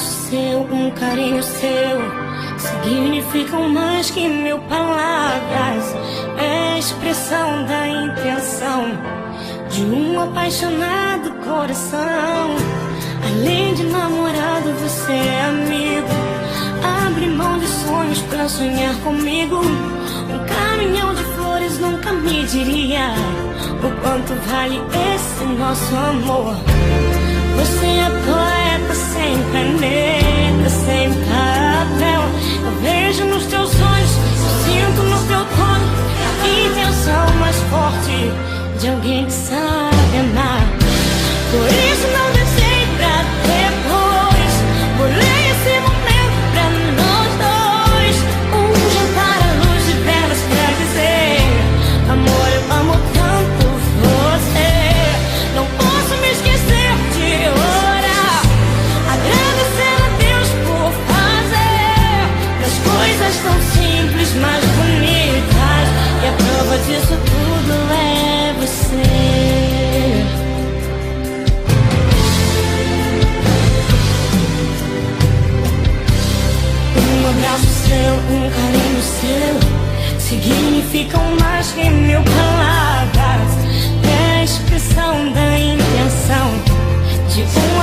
abraço seu, um carinho seu significam mais que mil palavras. É a expressão da intenção de um apaixonado coração. Além de namorado, você é amigo. Abre mão de sonhos pra sonhar comigo. Um caminhão de flores nunca me diria o quanto vale esse nosso amor. Você é poeta sem caneta, sem papel. Eu vejo nos teus olhos, eu sinto no teu tono a intenção mais forte de alguém que sabe amar. Por isso não deixei pra depois. Pulei esse momento pra nós dois. Um jantar à luz de velas pra dizer: amor, eu amo tanto você. Não posso me esquecer de orar, agradecer a Deus por fazer das coisas tão simples mais bonitas. E a prova disso tudo é você. Um abraço seu, um carinho seu significam mais que mil palavras. É a expressão da intenção de um